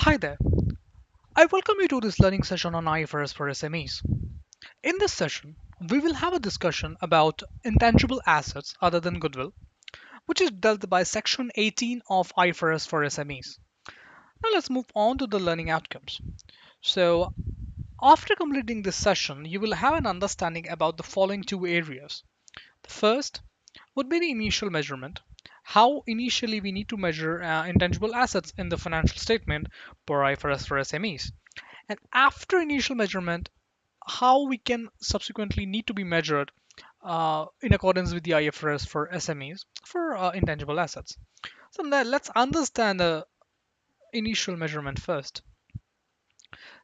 Hi there. I welcome you to this learning session on IFRS for SMEs. In this session, we will have a discussion about intangible assets other than goodwill, which is dealt by Section 18 of IFRS for SMEs. Now let's move on to the learning outcomes. So, after completing this session, you will have an understanding about the following two areas. The first would be the initial measurement, how initially we need to measure intangible assets in the financial statement per IFRS for SMEs. And after initial measurement, how we can subsequently need to be measured in accordance with the IFRS for SMEs for intangible assets. So now let's understand the initial measurement first.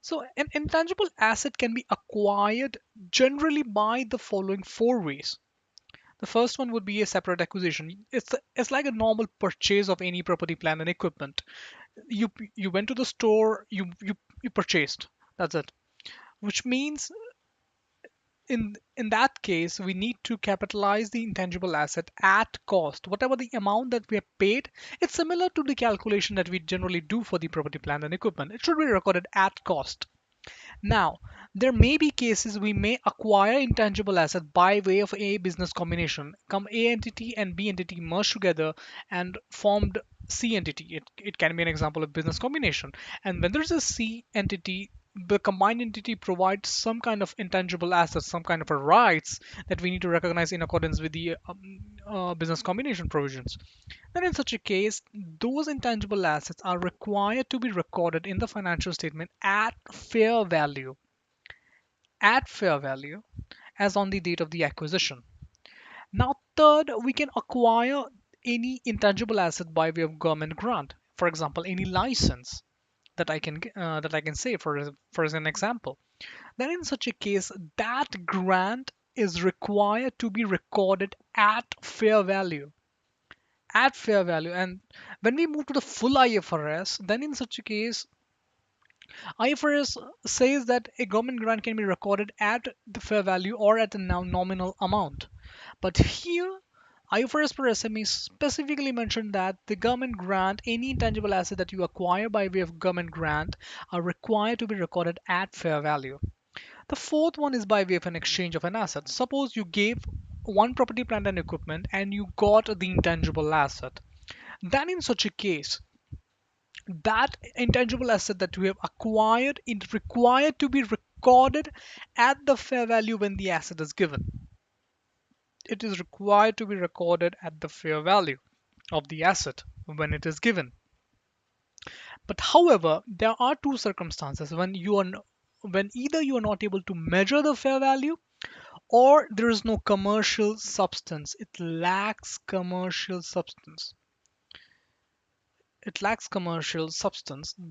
So an intangible asset can be acquired generally by the following four ways. The first one would be a separate acquisition. It's like a normal purchase of any property, plant, and equipment. You went to the store, you purchased. That's it. Which means in that case, we need to capitalize the intangible asset at cost. Whatever the amount that we have paid, it's similar to the calculation that we generally do for the property, plant, and equipment. It should be recorded at cost. Now, there may be cases we may acquire intangible asset by way of a business combination. Come A entity and B entity merged together and formed C entity. It can be an example of business combination. And when there's a C entity, the combined entity provides some kind of intangible assets, some kind of a rights that we need to recognize in accordance with the business combination provisions. Then in such a case, those intangible assets are required to be recorded in the financial statement at fair value as on the date of the acquisition. Now, third, we can acquire any intangible asset by way of government grant. For example, any license that I can say for as an example. Then in such a case, that grant is required to be recorded at fair value. At fair value. And when we move to the full IFRS, then in such a case, IFRS says that a government grant can be recorded at the fair value or at a nominal amount. But here, IFRS per SME specifically mentioned that the government grant, any intangible asset that you acquire by way of government grant, are required to be recorded at fair value. The fourth one is by way of an exchange of an asset. Suppose you gave one property, plant, and equipment and you got the intangible asset. Then, in such a case, that intangible asset that we have acquired is required to be recorded at the fair value when the asset is given. It is required to be recorded at the fair value of the asset when it is given. But however, there are two circumstances when either you are not able to measure the fair value or there is no commercial substance. It lacks commercial substance.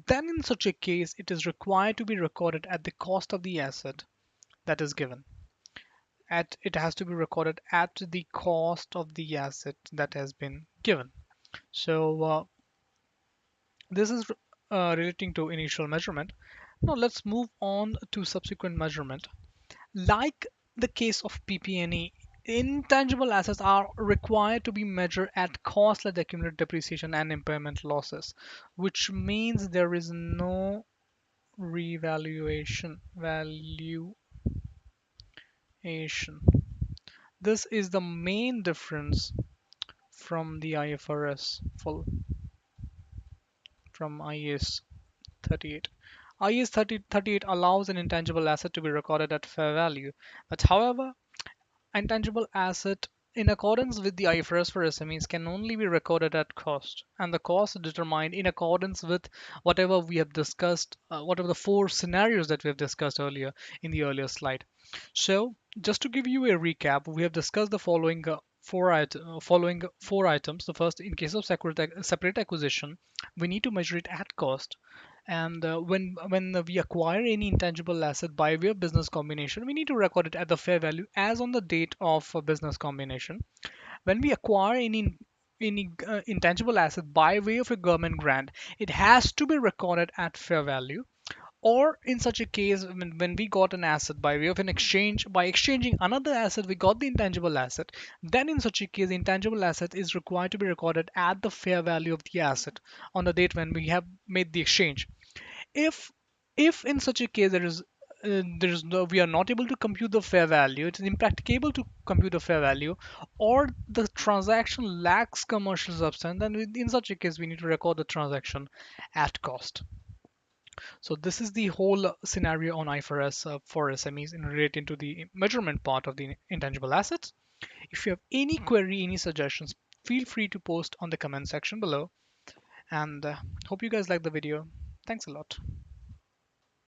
Then in such a case, it is required to be recorded at the cost of the asset that is given. It has to be recorded at the cost of the asset that has been given. So this is relating to initial measurement. Now let's move on to subsequent measurement. Like the case of PP&E, intangible assets are required to be measured at cost like accumulated depreciation and impairment losses, which means there is no revaluation valuation. This is the main difference from the IFRS full from IAS 38. IAS 38 allows an intangible asset to be recorded at fair value, but however, intangible asset in accordance with the IFRS for SMEs can only be recorded at cost, and the cost is determined in accordance with whatever we have discussed, whatever the four scenarios that we have discussed earlier in the earlier slide. So, just to give you a recap, we have discussed the following four items. The first, in case of separate acquisition, we need to measure it at cost. And when we acquire any intangible asset by way of business combination, we need to record it at the fair value as on the date of a business combination. When we acquire any intangible asset by way of a government grant, it has to be recorded at fair value. Or in such a case, when we got an asset by way of an exchange, by exchanging another asset, we got the intangible asset. Then in such a case, the intangible asset is required to be recorded at the fair value of the asset on the date when we have made the exchange. if if in such a case there is no, we are not able to compute the fair value, it is impracticable to compute the fair value, or the transaction lacks commercial substance, then in such a case we need to record the transaction at cost. So this is the whole scenario on IFRS for SMEs in relating to the measurement part of the intangible assets. If you have any query, any suggestions, feel free to post on the comment section below. And hope you guys like the video. Thanks a lot.